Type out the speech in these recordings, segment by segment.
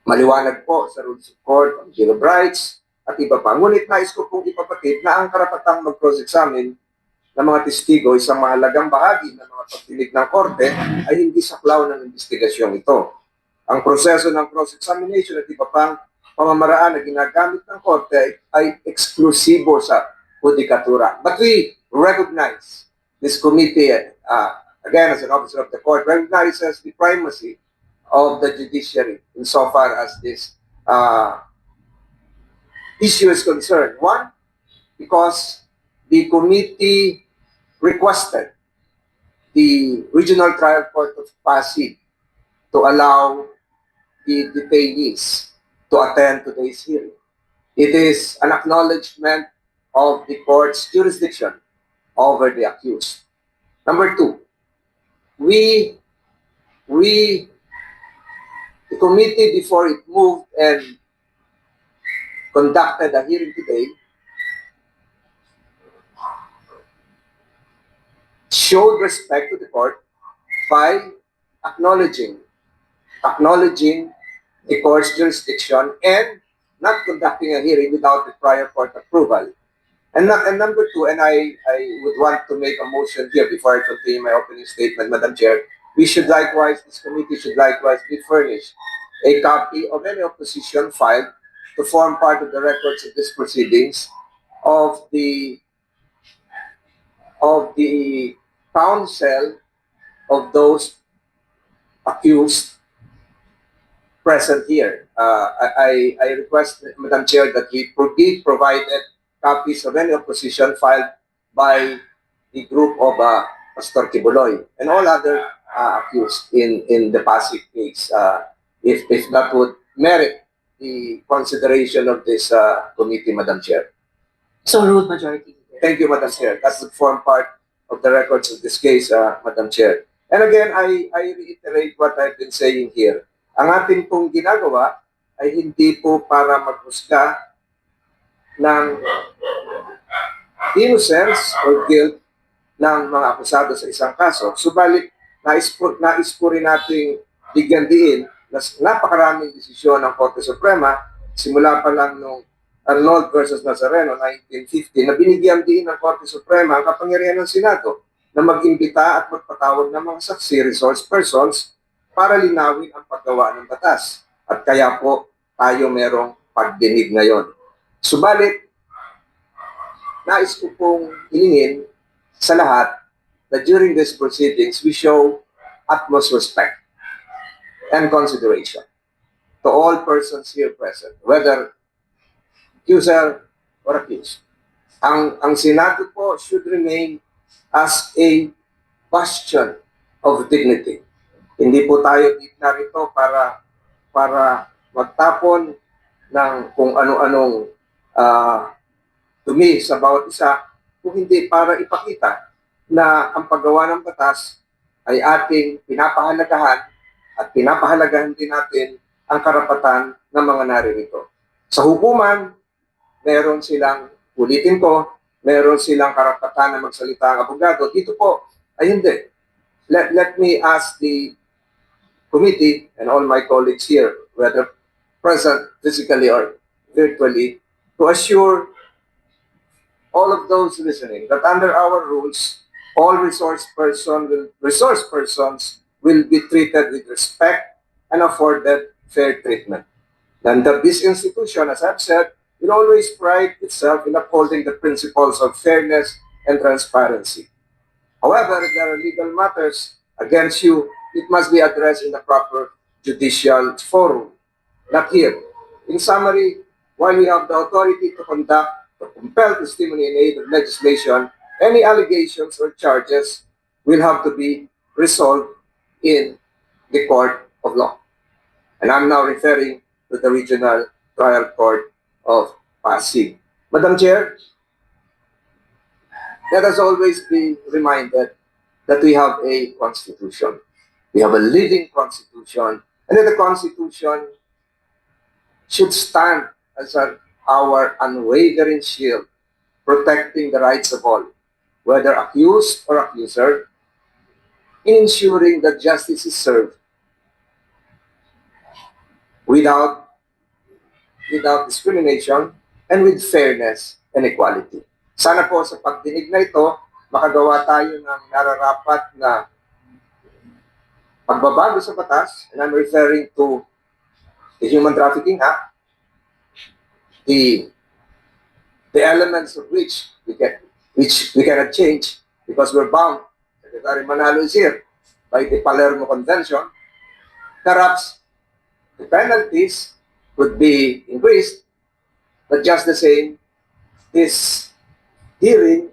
Maliwanag po sa rules of court, ang Bill of Rights, at iba pa. Ngunit nais ko pong ipapatid na ang karapatang mag-cross-examine ng mga testigo, isang mahalagang bahagi ng mga pagdinig ng korte, ay hindi saklaw ng investigasyon ito. Ang proseso ng cross-examination at iba pang pamamaraan na ginagamit ng korte ay eksklusibo sa judikatura. But we recognize this committee, again, as an officer of the court, recognizes the primacy of the judiciary insofar as this issue is concerned. One, because the committee requested the Regional Trial Court of Pasig to allow the detainees to attend today's hearing. It is an acknowledgement of the court's jurisdiction over the accused. Number two, the committee, before it moved and conducted a hearing today, showed respect to the court by acknowledging the court's jurisdiction and not conducting a hearing without the prior court approval. And number two, and I would want to make a motion here before I continue my opening statement, Madam Chair, this committee should likewise be furnished a copy of any opposition filed to form part of the records of these proceedings of the counsel of those accused present here. I request, Madam Chair, that we be provided copies of any opposition filed by the group of Pastor Kibuloy and all other accused in the Pasig case, if that would merit the consideration of this committee, Madam Chair. So ruled majority. Thank you, Madam Chair. That would form part of the records of this case, Madam Chair. And again, I reiterate what I've been saying here. Ang ating pong ginagawa ay hindi po para maghusga ng innocence or guilt ng mga akusado sa isang kaso. Subalit, nais po rin nating bigyan diin na napakaraming desisyon ng Korte Suprema, simula pa lang nung Arnold versus Nazareno, 1950, na binigyan din ng Korte Suprema ang kapangyarihan ng Senado na mag-imbita at magpatawag ng mga saksi, resource persons, para linawin ang paggawa ng batas. At kaya po tayo merong pagdinig ngayon. Subalit, nais ko pong hilingin sa lahat that during these proceedings, we show utmost respect and consideration to all persons here present, whether accuser or accused. Ang Senado po should remain as a bastion of dignity. Hindi po tayo narito para magtapon ng kung ano-anong dumi sa bawat isa, kung hindi para ipakita na ang paggawa ng batas ay ating pinapahalagahan at pinapahalagahan din natin ang karapatan ng mga naririto. Sa hukuman, meron silang, ulitin ko, meron silang karapatan na magsalita ang abogado. Dito po ay hindi. Let me ask the committee and all my colleagues here, whether present physically or virtually, to assure all of those listening that under our rules, all resource persons will be treated with respect and afforded fair treatment. And that this institution, as I've said, will always pride itself in upholding the principles of fairness and transparency. However, if there are legal matters against you, it must be addressed in the proper judicial forum, not here. In summary, while we have the authority to compel testimony in aid of legislation, any allegations or charges will have to be resolved in the court of law. And I'm now referring to the Regional Trial Court of Pasig. Madam Chair, let us always be reminded that we have a constitution. We have a living constitution, and that the constitution should stand as our unwavering shield, protecting the rights of all, whether accused or accuser, in ensuring that justice is served without discrimination and with fairness and equality. Sana po sa pagdinig na ito, makagawa tayo ng nararapat na pagbabago sa batas, and I'm referring to the Human Trafficking Act, the elements of which we cannot change because we're bound. Secretary Manalo is here by the Palermo Convention. Perhaps the penalties would be increased, but just the same, this hearing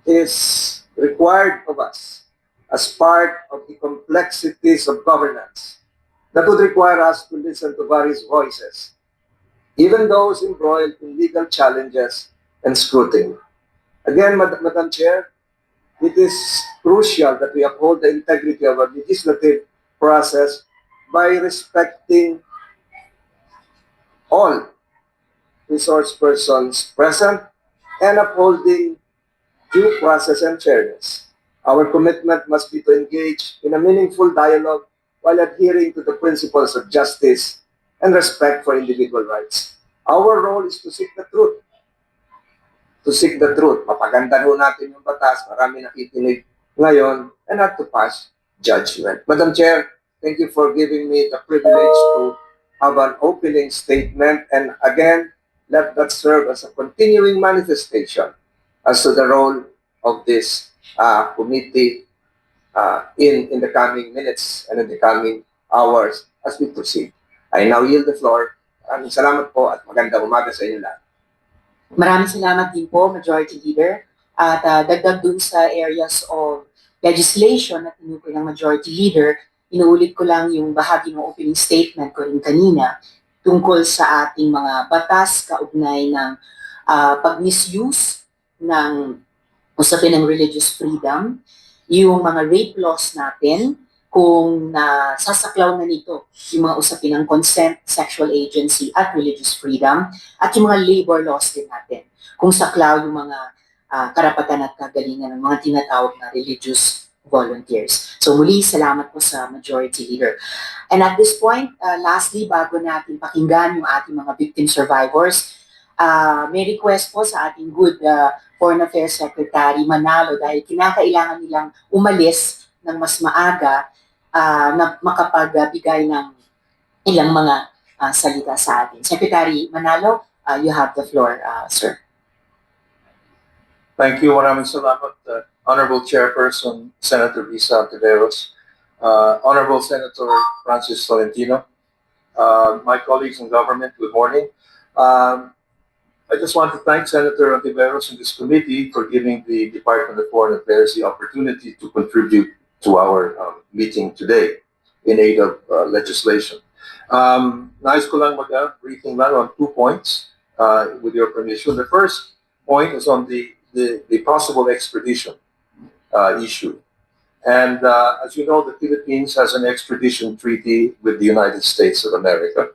is required of us as part of the complexities of governance that would require us to listen to various voices, even those embroiled in legal challenges and scrutiny. Again, Madam Chair, it is crucial that we uphold the integrity of our legislative process by respecting all resource persons present and upholding due process and fairness. Our commitment must be to engage in a meaningful dialogue while adhering to the principles of justice and respect for individual rights. Our role is to seek the truth. To seek the truth. Mapaganda ho natin yung batas, marami nakikinig ngayon, and not to pass judgment. Madam Chair, thank you for giving me the privilege to have an opening statement, and again, let that serve as a continuing manifestation as to the role of this committee in the coming minutes and in the coming hours as we proceed. I now yield the floor. Maraming salamat po at magandang umaga sa inyo lahat. Maraming salamat din po, Majority Leader. At dagdag dun sa areas of legislation na tinukoy ng Majority Leader, inuulit ko lang yung bahagi ng opening statement ko rin kanina tungkol sa ating mga batas kaugnay ng pag-misuse ng usapin ng religious freedom, yung mga rape laws natin, kung nasasaklaw na nito yung mga usapin ng consent, sexual agency, at religious freedom, at yung mga labor laws din natin, kung saklaw yung mga karapatan at kagalingan ng mga tinatawag na religious volunteers. So muli, salamat po sa Majority Leader. And at this point, lastly, bago natin pakinggan yung ating mga victim survivors, may request po sa ating good Foreign Affairs Secretary Manalo dahil kinakailangan nilang umalis ng mas maaga na makapagbigay ng ilang mga salita sa atin. Secretary Manalo, you have the floor, sir. Thank you. Maraming salamat, Honorable Chairperson Senator Risa Tiveros, Honorable Senator Francis Tolentino, my colleagues in government, good morning. I just want to thank Senator Tiveros and this committee for giving the Department of Foreign Affairs the opportunity to contribute to our meeting today in aid of legislation. Nais ko lang mag-briefing lang on 2 points with your permission. The first point is on the possible extradition issue. And as you know, the Philippines has an extradition treaty with the United States of America.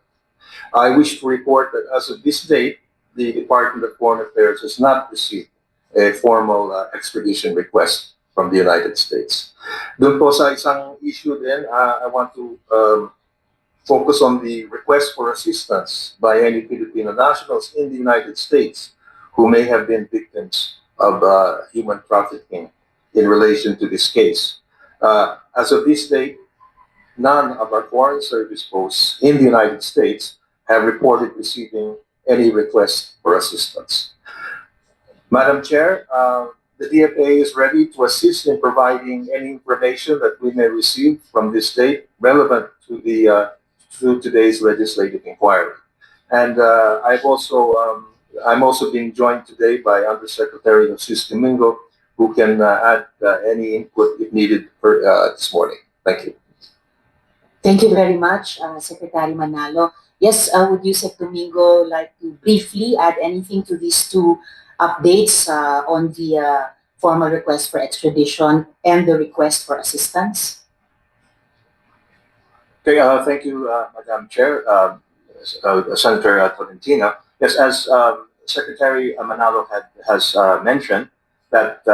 I wish to report that as of this date, the Department of Foreign Affairs has not received a formal extradition request from the United States. Doon po sa isang issue din, I want to focus on the request for assistance by any Filipino nationals in the United States who may have been victims of human trafficking in relation to this case. As of this date, none of our foreign service posts in the United States have reported receiving any request for assistance. Madam Chair, the DFA is ready to assist in providing any information that we may receive from this state relevant to to today's legislative inquiry. And I'm also being joined today by Undersecretary Sis Domingo, who can add any input if needed for this morning. Thank you. Thank you very much, Secretary Manalo. Yes, would you, Sec Domingo, like to briefly add anything to these 2 updates on the formal request for extradition and the request for assistance? Okay, thank you, Madam Chair, Senator Tolentino. Yes, as Secretary Manalo has mentioned, that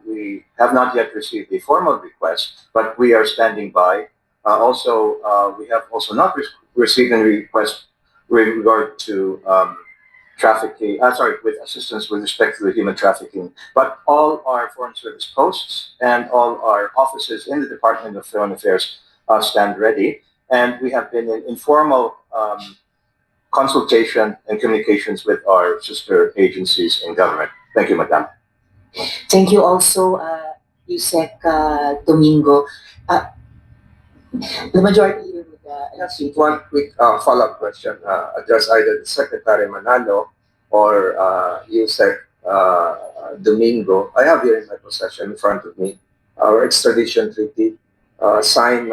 we have not yet received a formal request, but we are standing by We have also not received any request with regard to trafficking, with assistance with respect to the human trafficking. But all our Foreign Service posts and all our offices in the Department of Foreign Affairs stand ready. And we have been in informal consultation and communications with our sister agencies in government. Thank you, Madam. Thank you also, Yusek Domingo. The majority leader would Just one quick follow-up question addressed either to Secretary Manalo or Yusek Domingo. I have here in my possession in front of me our extradition treaty signed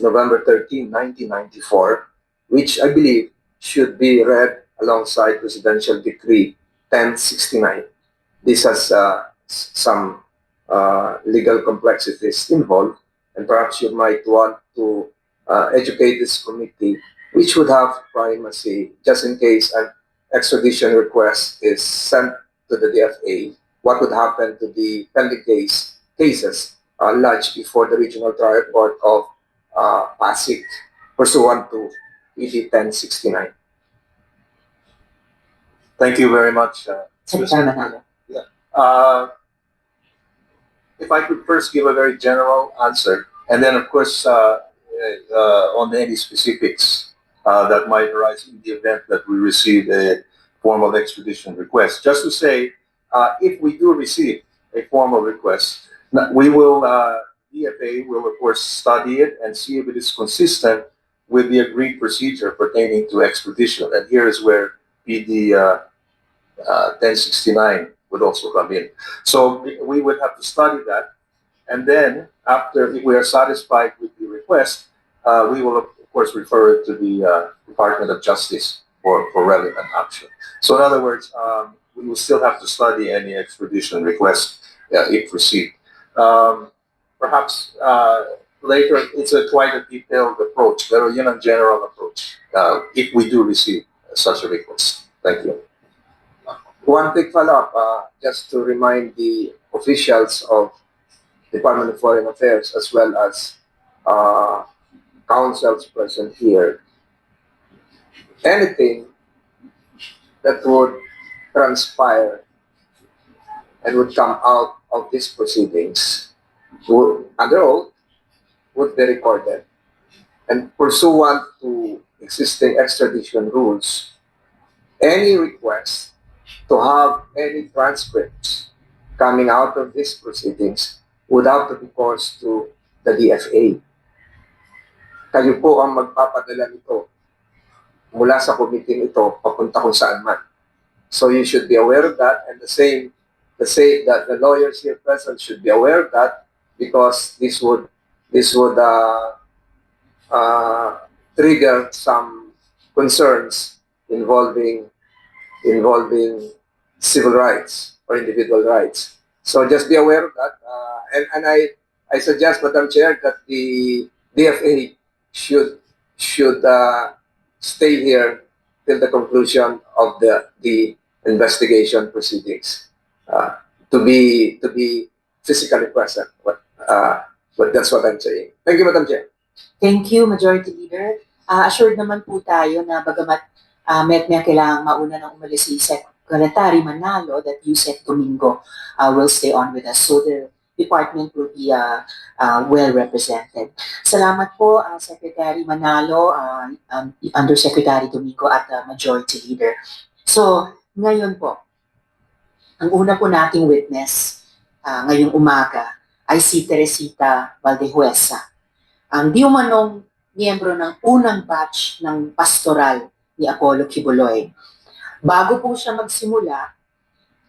November 13, 1994, which I believe should be read alongside Presidential Decree 1069. This has some legal complexities involved, and perhaps you might want to educate this committee, which would have primacy just in case an extradition request is sent to the DFA. What would happen to the pending cases lodged before the Regional Trial Court of Pasig pursuant to ED 1069? Thank you very much. Secretary Manalo. If I could first give a very general answer, and then of course on any specifics that might arise in the event that we receive a formal extradition request. Just to say, if we do receive a formal request, we will, DFA will of course study it and see if it is consistent with the agreed procedure pertaining to extradition. And here is where PD 1069 would also come in. So we would have to study that. And then after, if we are satisfied with the request, we will of course refer it to the Department of Justice for relevant action. So in other words, we will still have to study any extradition request if received. Perhaps later, it's quite a detailed approach, pero yun ang general approach if we do receive such a request. Thank you. One quick follow-up, just to remind the officials of Department of Foreign Affairs as well as councils present here, anything that would transpire and would come out of these proceedings would, under oath, would be recorded. And pursuant to existing extradition rules, any request to have any transcripts coming out of these proceedings would have to be caused to the DFA. Kayo po ang magpapadala nito mula sa committee ito papunta kung saan man. So you should be aware of that, and that the lawyers here present should be aware of that, because this would trigger some concerns involving civil rights or individual rights. So just be aware of that, and I suggest, Madam Chair, that the DFA should stay here till the conclusion of the investigation proceedings, to be physically present. But that's what I'm saying. Thank you, Madam Chair. Thank you, Majority Leader. Assured naman po tayo na bagamat may kailangang mauna ng umalis si Secretary Manalo, that Yusek Domingo will stay on with us. So the department will be well represented. Salamat po, Secretary Manalo, Undersecretary Domingo at Majority Leader. So ngayon po, ang una po nating witness ngayong umaga ay si Teresita Valdehuesa, ang di umanong miyembro ng unang batch ng pastoral ni Apollo Kibuloy. Bago po siya magsimula,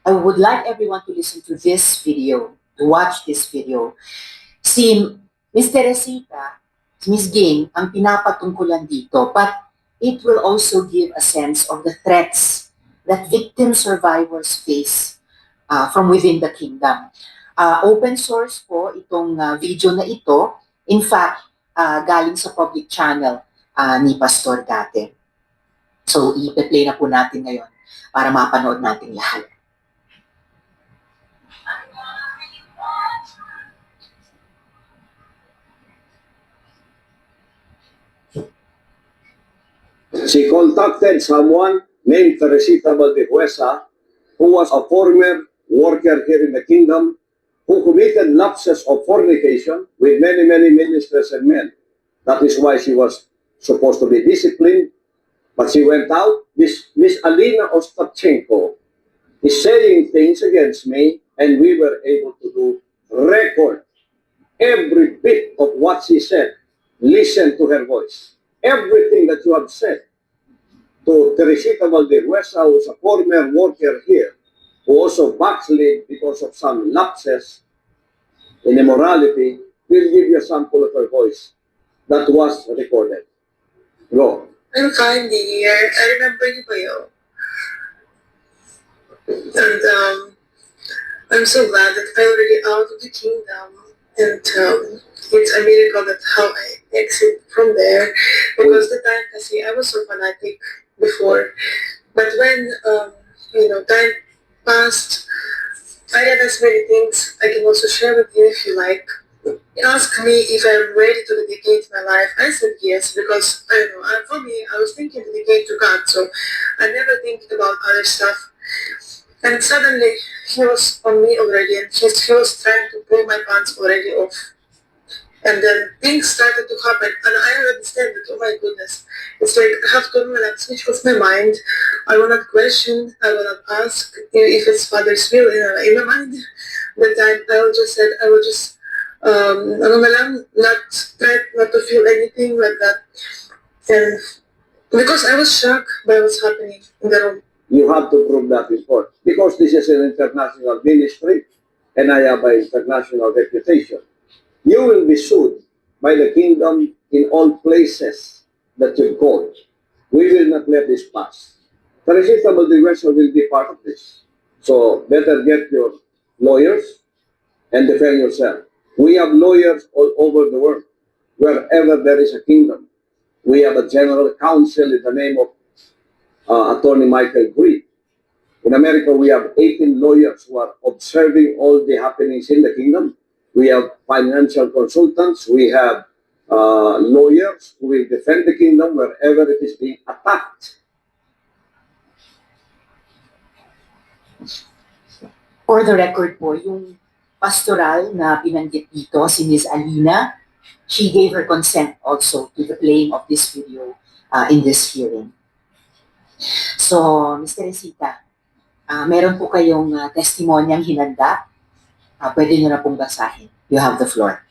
I would like everyone to listen to this video, to watch this video. Si Miss Teresita, Miss Ging, ang pinapatungkulan dito, but it will also give a sense of the threats that victim survivors face from within the kingdom. Open source po itong video na ito. In fact, galing sa public channel ni Pastor dati. So, i-play na po natin ngayon para mapanood natin lahat. She contacted someone named Teresita Valdehuesa, who was a former worker here in the kingdom, who committed lapses of fornication with many, many ministers and men. That is why she was supposed to be disciplined, but she went out. This Miss Alina Ostapchenko is saying things against me, and we were able to do record every bit of what she said. Listen to her voice. Everything that you have said to Teresita Valdehuesa, who is a former worker here, who also backslid because of some lapses in immorality, will give you a sample of her voice that was recorded. Go. I'm fine, dear. I remember you ba yun? And I'm so glad that I'm already out of the kingdom. And it's a miracle that how I exit from there. Because the time kasi I was so fanatic before. But when, time passed, I realized many things I can also share with you if you like. He asked me if I'm ready to dedicate my life. I said yes because I don't know. For me, I was thinking to dedicate to God, so I never think about other stuff. And suddenly, he was on me already, and he was trying to pull my pants already off. And then things started to happen, and I understand that. Oh my goodness, it's like I have to relax, switch off my mind. I will not question. I will not ask if it's Father's will in my mind. That time, I will just ano na lang, not try not to feel anything like that. And because I was shocked by what's happening in the room. You have to prove that in court because this is an international ministry and I have an international reputation. You will be sued by the kingdom in all places that you go. We will not let this pass. Teresita Valdehuesa will be part of this. So better get your lawyers and defend yourself. We have lawyers all over the world. Wherever there is a kingdom, we have a general counsel in the name of Attorney Michael Green. In America, we have 18 lawyers who are observing all the happenings in the kingdom. We have financial consultants. We have lawyers who will defend the kingdom wherever it is being attacked. For the record po, yung pastoral na binanggit dito, si Ms. Alina, she gave her consent also to the playing of this video in this hearing. So, Ms. Teresita, meron po kayong testimonyang hinanda. Pwede nyo na pong basahin. You have the floor.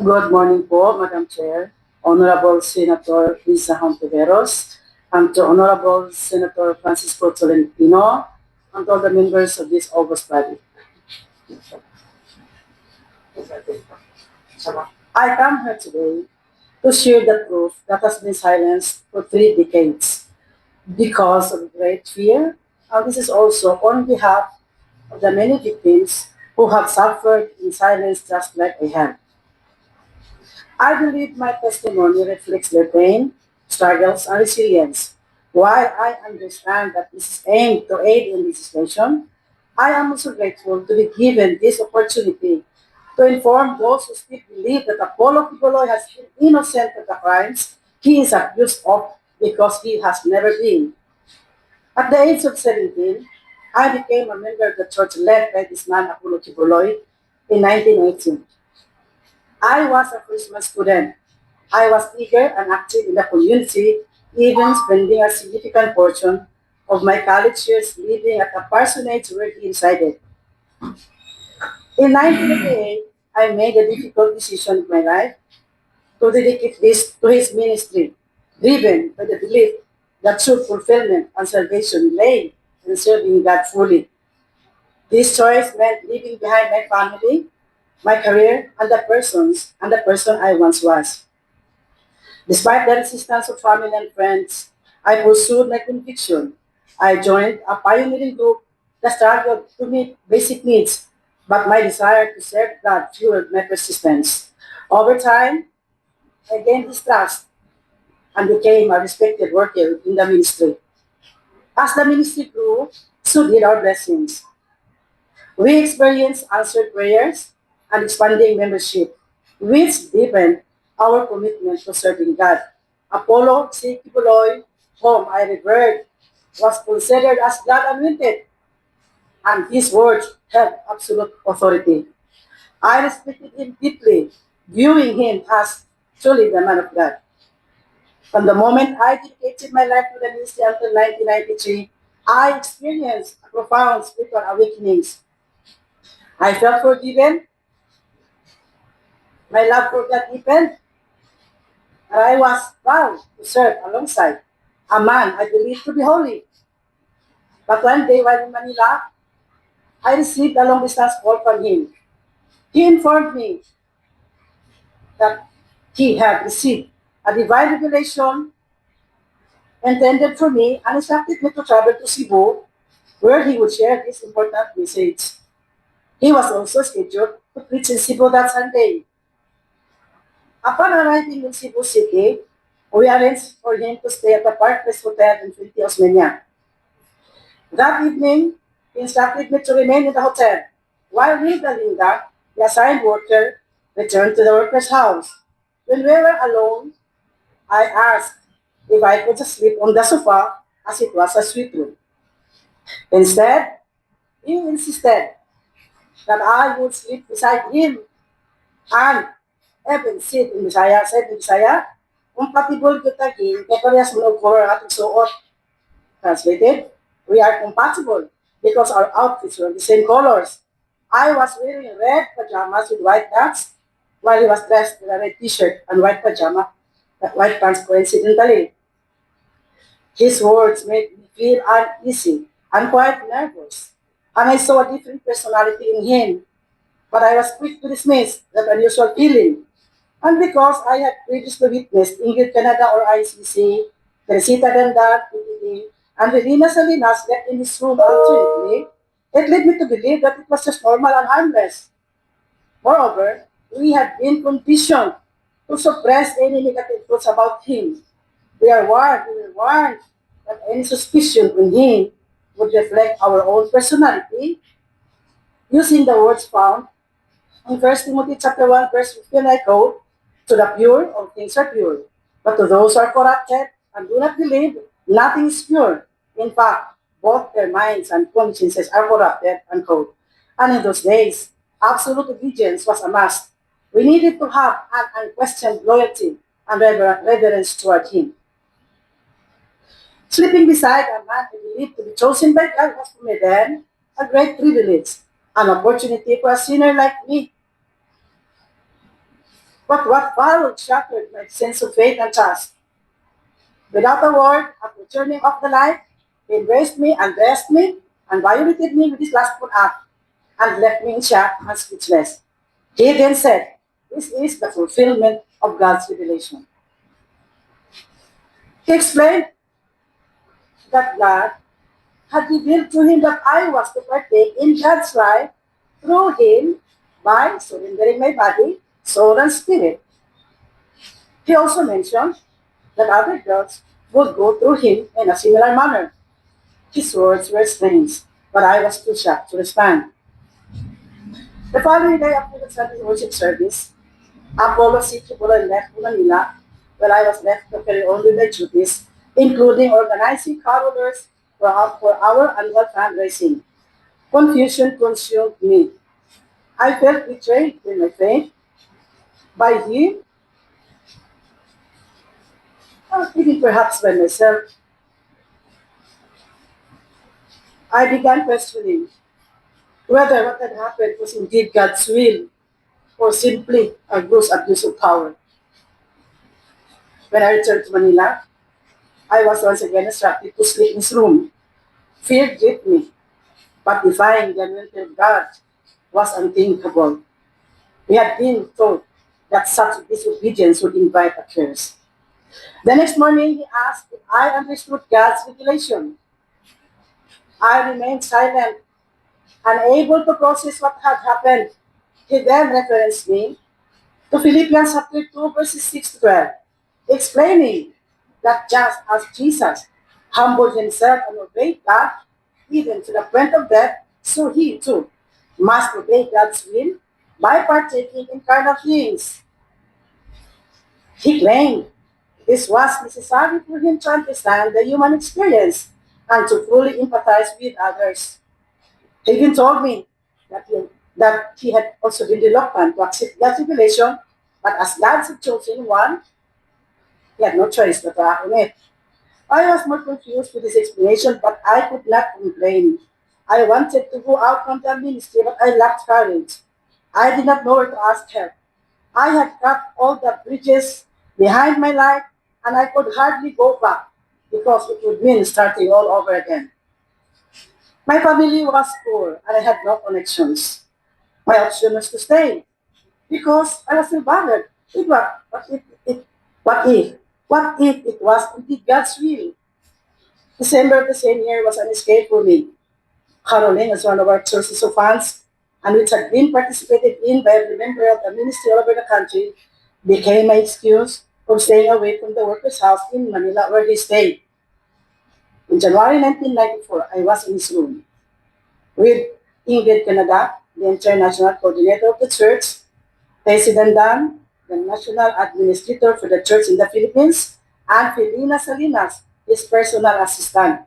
Good morning po, Madam Chair, Honorable Senator Lisa Hontiveros, and to Honorable Senator Francisco Tolentino, and all the members of this august body. I come here today to share the truth that has been silenced for 3 decades because of great fear, and this is also on behalf of the many victims who have suffered in silence just like I have. I believe my testimony reflects their pain, struggles, and resilience. While I understand that this is aimed to aid in legislation, I am also grateful to be given this opportunity to inform those who still believe that Apollo Kibuloy has been innocent of the crimes he is accused of because he has never been. At the age of 17, I became a member of the church led by this man, Apollo Kibuloy, in 1918. I was a freshman student. I was eager and active in the community, even spending a significant portion of my college years living at a parsonage where he resided. In 1988, I made a difficult decision in my life to dedicate this to his ministry, driven by the belief that true fulfillment and salvation lay in serving God fully. This choice meant leaving behind my family, my career, and the person I once was. Despite the resistance of family and friends, I pursued my conviction. I joined a pioneering group that struggled to meet basic needs, but my desire to serve God fueled my persistence. Over time, I gained his trust and became a respected worker in the ministry. As the ministry grew, so did our blessings. We experienced answered prayers and expanding membership, which deepened our commitment to serving God. Apollo C. Kibuloy, whom I revered, was considered as God anointed, and his words held absolute authority. I respected him deeply, viewing him as truly the man of God. From the moment I dedicated my life to the ministry until 1993, I experienced profound spiritual awakenings. I felt forgiven, my love for God deepened, and I was proud to serve alongside a man I believed to be holy. But one day while in Manila, I received a long distance call from him. He informed me that he had received a divine revelation intended for me and instructed me to travel to Cebu where he would share this important message. He was also scheduled to preach in Cebu that Sunday. Upon arriving in Cebu City, we arranged for him to stay at the Park Place Hotel in Filipe Osmeña. That evening, he instructed me to remain in the hotel. While Linda Linda, the assigned worker, returned to the worker's house. When we were alone, I asked if I could just sleep on the sofa as it was a suite room. Instead, he insisted that I would sleep beside him and even sit in Bisaya, said in Bisaya, compatible kita gin, kaya parehas mo cover ang ating suot. Translated, we are compatible because our outfits were the same colors. I was wearing red pajamas with white pants, while he was dressed in a red t-shirt and white pants coincidentally. His words made me feel uneasy and quite nervous, and I saw a different personality in him, but I was quick to dismiss that unusual feeling. And because I had previously witnessed Ingrid Canada or ICC, Teresita Ganda, PPD, and Relina Salinas left in this room alternately, it led me to believe that it was just normal and harmless. Moreover, we had been conditioned to suppress any negative thoughts about him. We were warned that any suspicion on him would reflect our own personality, using the words found in 1 Timothy chapter 1, verse 15, I quote, to the pure, all things are pure. But to those who are corrupted and do not believe, nothing is pure. In fact, both their minds and consciences are corrupted, unquote. And in those days, absolute obedience was a must. We needed to have an unquestioned loyalty and reverence toward him. Sleeping beside a man I believed to be chosen by God was for me then a great privilege, an opportunity for a sinner like me. But what followed shattered my sense of faith and trust. Without a word, after turning off the light, he embraced me, undressed me, and violated me with his lustful act, and left me in shock and speechless. He then said, "This is the fulfillment of God's revelation." He explained that God had revealed to him that I was to partake in God's life through him by surrendering my body, soul, and spirit. He also mentioned that other girls would go through him in a similar manner. His words were strange, but I was too shocked to respond. The following day after the Sunday worship service, Apollo City Bulan left Manila, while I was left to carry on with my duties, including organizing carolers for our annual fundraising. Confusion consumed me. I felt betrayed in my faith by him, or even perhaps by myself. I began questioning whether what had happened was indeed God's will or simply a gross abuse of power. When I returned to Manila, I was once again instructed to sleep in his room. Fear gripped me, but defying the anointing of God was unthinkable. We had been told that such disobedience would invite a curse. The next morning, he asked if I understood God's revelation. I remained silent, unable to process what had happened. He then referenced me to Philippians chapter 2, verses 6 to 12, explaining that just as Jesus humbled himself and obeyed God, even to the point of death, so he too must obey God's will by partaking in carnal things. He claimed this was necessary for him to understand the human experience and to fully empathize with others. He even told me that he had also been reluctant to accept God's revelation, but as God's chosen one, he had no choice but to act on it. I was more confused with his explanation, but I could not complain. I wanted to go out from the ministry, but I lacked courage. I did not know where to ask help. I had cut all the bridges behind my life, and I could hardly go back because it would mean starting all over again. My family was poor, and I had no connections. My option was to stay because I was still bothered. What if it was indeed God's will? December of the same year was an escape for me. Caroling was one of our sources of funds, and which had been participated in by every member of the ministry all over the country, became my excuse for staying away from the workers' house in Manila where they stayed. In January 1994, I was in his room with Ingrid Canada, the international coordinator of the church, President Dan, the national administrator for the church in the Philippines, and Felina Salinas, his personal assistant.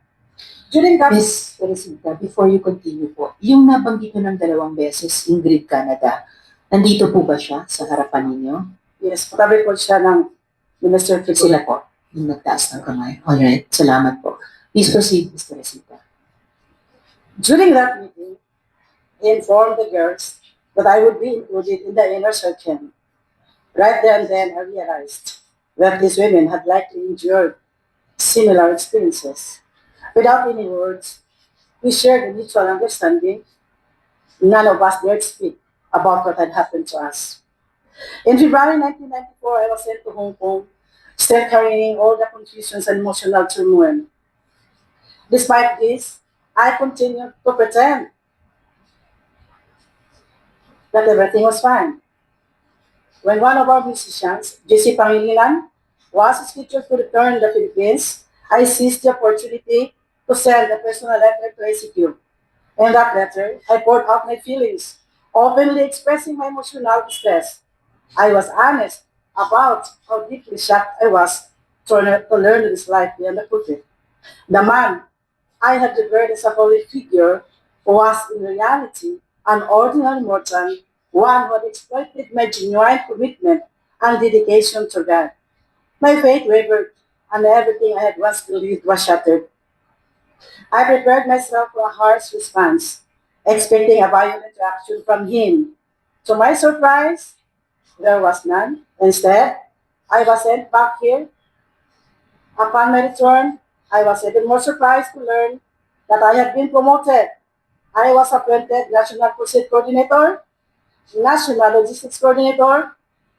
During that Miss Teresita, before you continue po, yung nabanggit nyo ng dalawang beses, Ingrid Canada, nandito po ba siya sa harapan ninyo? yes, katabi po siya ng Minister Sila Figura. po, yung nagtaas ng kamay. Alright, salamat po. Please proceed, Miss Teresita. During that meeting, he informed the girls that I would be included in the inner circle. Right there and then, I realized that these women had likely endured similar experiences. Without any words, we shared a mutual understanding. None of us dared speak about what had happened to us. In February 1994, I was sent to Hong Kong, still carrying all the confusions and emotional turmoil. Despite this, I continued to pretend that everything was fine. When one of our musicians, JC Pangilinan, was scheduled to return to the Philippines, I seized the opportunity to send a personal letter to ACQ. In that letter, I poured out my feelings, openly expressing my emotional distress. I was honest about how deeply shocked I was to learn this life beyond the pulpit. The man I had revered as a holy figure was in reality an ordinary mortal, one who had exploited my genuine commitment and dedication to God. My faith wavered, and everything I had once believed was shattered. I prepared myself for a harsh response, expecting a violent reaction from him. To my surprise, there was none. Instead, I was sent back here. Upon my return, I was even more surprised to learn that I had been promoted. I was appointed National Crusade Coordinator, National Logistics Coordinator,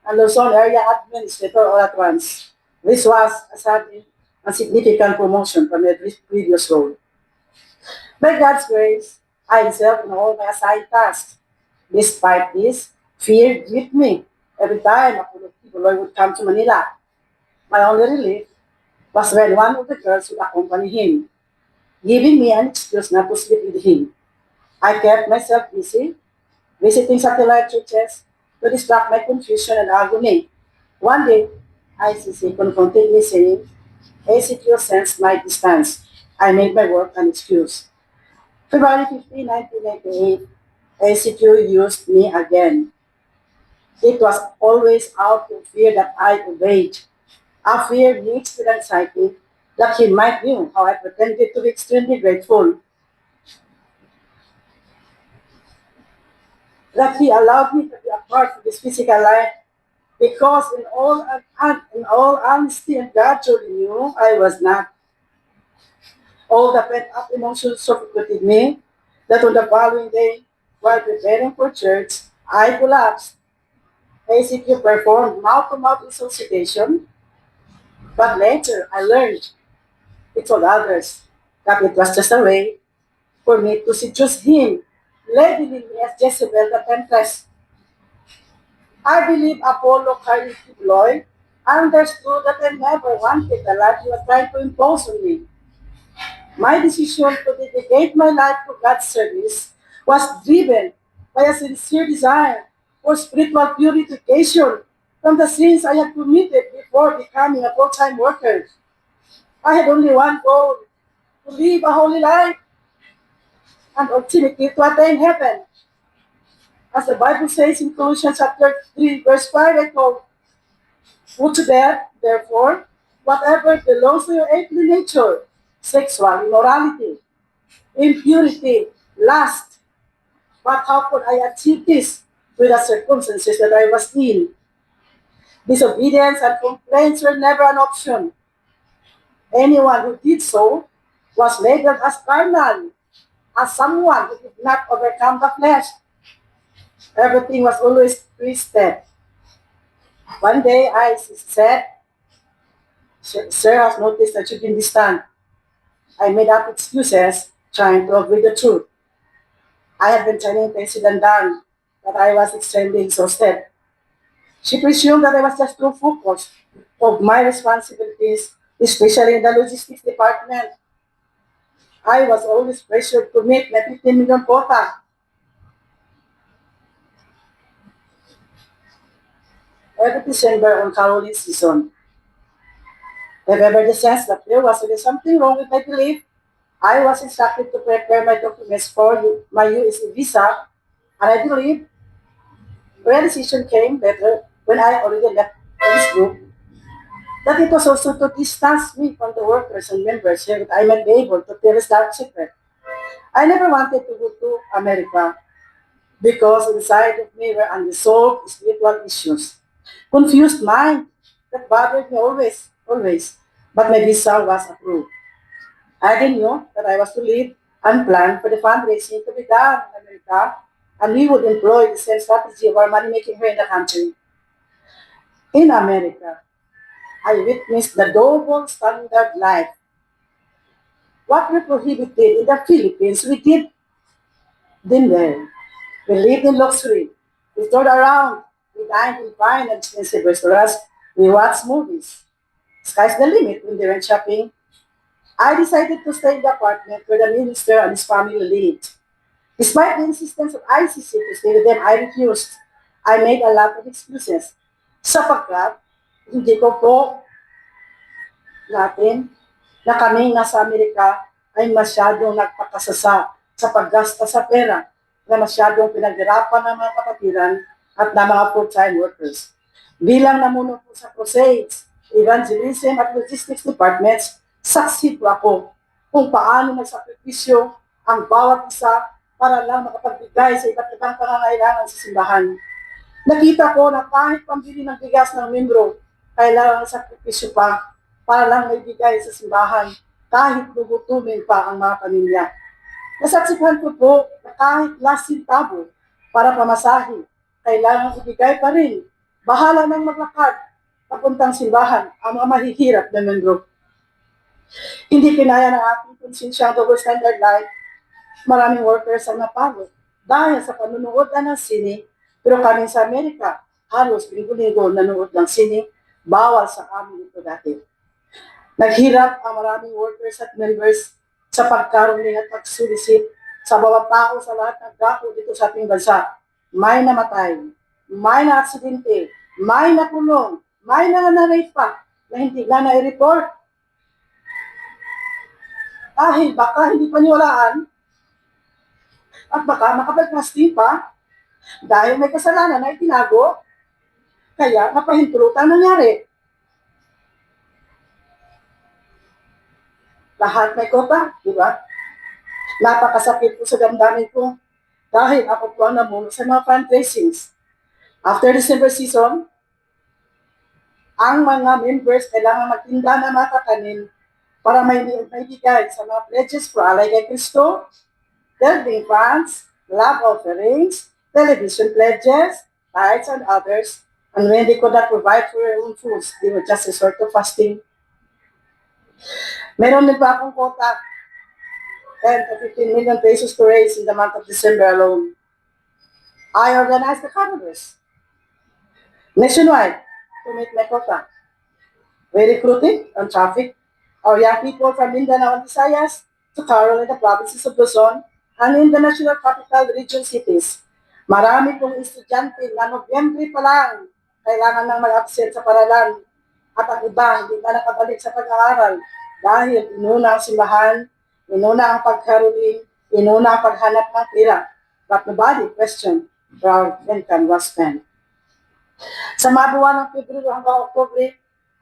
and Luzon Area Administrator all at once. This was a sudden and significant promotion from my previous role. By God's grace, I excelled in all my assigned tasks. Despite this, fear gripped me every time a Puloy would come to Manila. My only relief was when one of the girls would accompany him, giving me an excuse not to sleep with him. I kept myself busy, visiting satellite churches to distract my confusion and agony. One day, ICC confronted me saying, ACQ sensed my distance. I made my work an excuse. February 15, 1998, ACQ used me again. It was always out of fear that I obeyed. A fear mixed with anxiety that he might knew how I pretended to be extremely grateful. That he allowed me to be a part of his physical life because in all honesty and God truly knew I was not. All the pent-up emotions suffocated me that on the following day, while preparing for church, I collapsed. ACQ performed mouth-to-mouth resuscitation, but later I learned, it told others, that it was just a way for me to seduce him, labeling me as Jezebel the Temptress. I believe Apollo carried Lloyd understood that I never wanted the life he was trying to impose on me. My decision to dedicate my life to God's service was driven by a sincere desire for spiritual purification from the sins I had committed before before becoming a full-time worker. I had only one goal, to live a holy life and ultimately to attain heaven. As the Bible says in Colossians chapter 3, verse 5, I quote, put to death, therefore, whatever belongs to your earthly nature, sexual immorality, impurity, lust. But how could I achieve this with the circumstances that I was in? Disobedience and complaints were never an option. Anyone who did so was labeled as carnal, as someone who did not overcome the flesh. Everything was always twisted. One day I said, Sir has noticed that you've been distant. I made up excuses trying to avoid the truth. I had been telling President Dan that I was extremely exhausted. She presumed that I was just too focused of my responsibilities, especially in the logistics department. I was always pressured to meet my 15 million quota. Every December on caroling season, if ever the sense that there was really something wrong with my belief, I was instructed to prepare my documents for my USA visa, and I believe realization came later when I already left this group that it was also to distance me from the workers and members here that I might be able to tell this dark secret. I never wanted to go to America because inside of me were unresolved spiritual issues. Confused mind that bothered me always. But my visa was approved. I didn't know that I was to lead and plan for the fundraising to be done in America, and we would employ the same strategy of our money making here in the country. In America, I witnessed the double standard life. What we prohibited in the Philippines, we did then there. We lived in luxury. We toured around. We dined in fine and expensive restaurants. We watched movies. Sky's the limit when they went shopping. I decided to stay in the apartment where the minister and his family lived. Despite the insistence of ICC to stay with them, I refused. I made a lot of excuses. Sapagkat, hindi ko po natin na kaming nasa Amerika ay masyadong nagpakasasa sa paggasta sa pera na masyadong pinaghirapan ng mga kapatiran at ng mga full-time workers. Bilang namuno po sa Proseso, Evangelism at Logistics Departments, saksi po ako kung paano nagsakripisyo ang bawat isa para lang makapagbigay sa iba't ibang pangangailangan sa simbahan. Nakita ko na kahit pambili ng bigas ng membro, kailangan sakripisyo pa para lang maibigay sa simbahan kahit gugutumin pa ang mga pamilya. Nasaksihan ko po na kahit last centavo para pamasahe, kailangan ibigay pa rin. Bahala nang maglakad papuntang simbahan ang mga mahihirap na membro. Hindi kinaya ng ating konsensyang double standard life. Maraming workers ang napagod dahil sa panunood ng sine, pero kami sa Amerika, halos linggo-linggo nanood ng sine, bawal sa amin ito dati. Naghirap ang maraming workers at members sa pagkaruming at pagsulisit sa bawat tao sa lahat ng dako dito sa ating bansa. May namatay, may na-aksidente, may nakulong, may nanganarate pa na hindi na na-report. Dahil baka hindi paniwalaan at baka makapagplastic pa dahil may kasalanan na itinago, kaya napahintulutan nangyari. Lahat may kota, di ba? Napakasakit po sa damdamin ko dahil ako po ang namuno sa mga fundraisings. After December season, ang mga members kailangan magtinda ng mga kakanin para may bigay sa mga pledges for alay kay Kristo, building funds, love offerings, television pledges, tithes, and others. And when they could not provide for their own foods, they would just resort to fasting. Meron din pa akong quota, 10 to 15 million pesos to raise in the month of December alone. I organized the carnivals nationwide to meet my quota. We recruited on traffic our young people from Mindanao and Visayas to Carol in the provinces of Luzon and in the national capital region cities. Marami pong estudyante na Nobyembre pa lang kailangan nang mag-absent sa paralan at ang iba hindi na nakabalik sa pag-aaral dahil inuna ang simbahan, inuna ang pagkaroling, inuna ang paghanap ng pera. But nobody questioned where our income was spent. Sa mga buwan ng Pebrero hanggang Oktubre,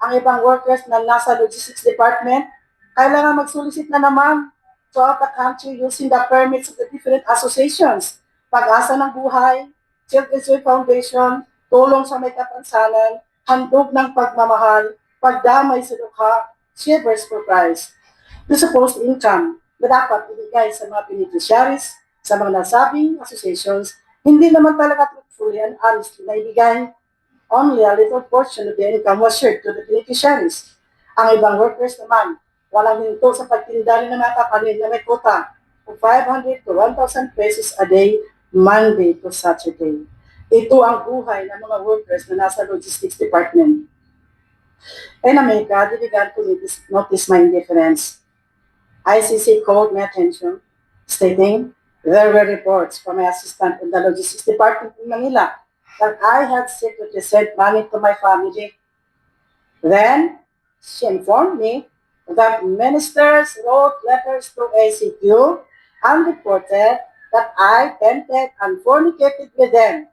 ang ibang workers na nasa logistics department, kailangan mag-solicit na naman throughout the country using the permits of the different associations. Pag-asa ng buhay, Children's Way Foundation, tulong sa may kapansanan, handog ng pagmamahal, pagdamay sa dukha, Shivers for Christ. The supposed income na dapat ibigay sa mga beneficiaries sa mga nasabing associations, hindi naman talaga truthfully and honestly na ibigay. Only a little portion of the income was shared to the beneficiaries. Ang ibang workers naman, walang hinto sa pagtinda rin ng mga kapanin na may quota of 500 to 1,000 pesos a day, Monday to Saturday. Ito ang buhay ng mga workers na nasa logistics department. In America, they began to notice my indifference. ICC called my attention, stating there were reports from my assistant in the logistics department in Manila that I had secretly sent money to my family. Then, she informed me that ministers wrote letters to ACQ and reported that I tempted and fornicated with them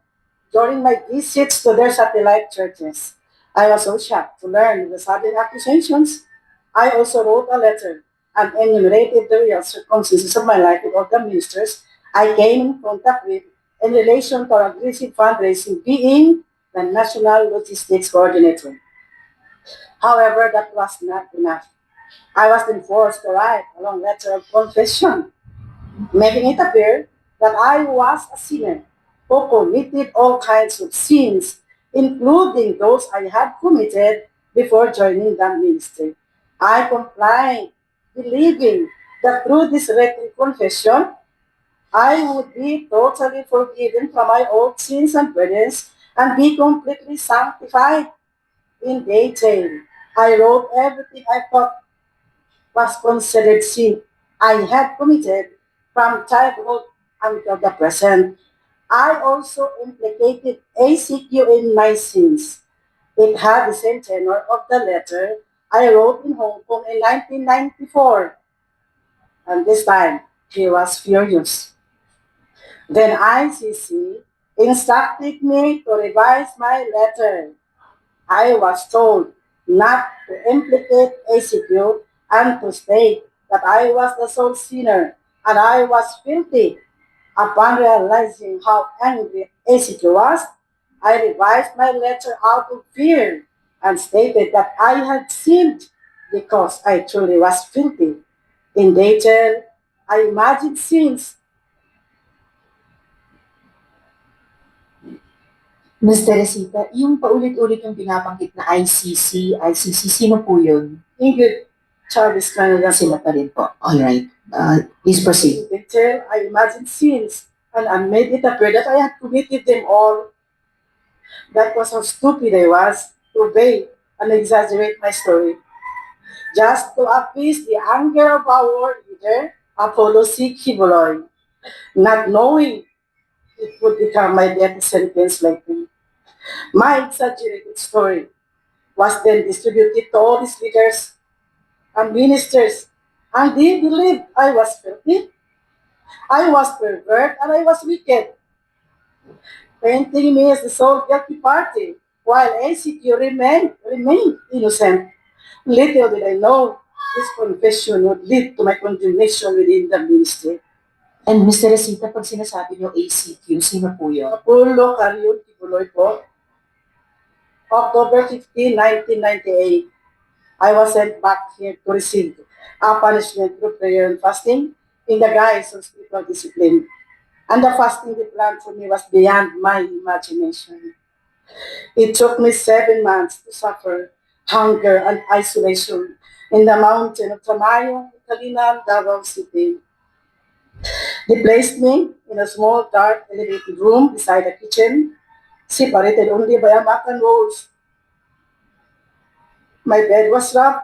during my visits to their satellite churches. I was so shocked to learn the sudden accusations. I also wrote a letter and enumerated the real circumstances of my life with all the ministers I came in contact with in relation to aggressive fundraising, being the National Logistics Coordinator. However, that was not enough. I was then forced to write a long letter of confession, making it appear that I was a sinner who committed all kinds of sins, including those I had committed before joining the ministry. I complied, believing that through this written confession, I would be totally forgiven from my old sins and burdens and be completely sanctified. In detail, I wrote everything I thought was considered sin I had committed from childhood until the present. I also implicated ACQ in my sins. It had the same tenor of the letter I wrote in Hong Kong in 1994. And this time, he was furious. Then ICC instructed me to revise my letter. I was told not to implicate ACQ and to state that I was the sole sinner and I was filthy. Upon realizing how angry ACQ was, I revised my letter out of fear and stated that I had sinned because I truly was filthy. In detail, I imagined sins. Ms. Teresita, yung paulit-ulit yung binabanggit na ICC, sino po yun? Ingrid Chavez Canada. Sila pa rin po. Alright. Please proceed. In detail, I imagined sins and I made it appear that I had committed them all. That was how stupid I was to obey and exaggerate my story. Just to appease the anger of our leader, Apollo C. Kibuloy, not knowing it would become my death sentence later. My exaggerated story was then distributed to all these leaders and ministers, and they believed I was filthy, I was pervert, and I was wicked, painting me as the sole guilty party, while ACQ remained innocent. Little did I know this confession would lead to my condemnation within the ministry. And Ms. Teresita, pag sinasabi niyo ACQ, sino po yun? Apollo Carion Tibuloy po, October 15, 1998. I was sent back here to receive a punishment through prayer and fasting in the guise of spiritual discipline. And the fasting they planned for me was beyond my imagination. It took me 7 months to suffer hunger and isolation in the mountain of Tamang, Kalinan, Davao City. They placed me in a small, dark, elevated room beside the kitchen, separated only by a mat and walls. My bed was rough,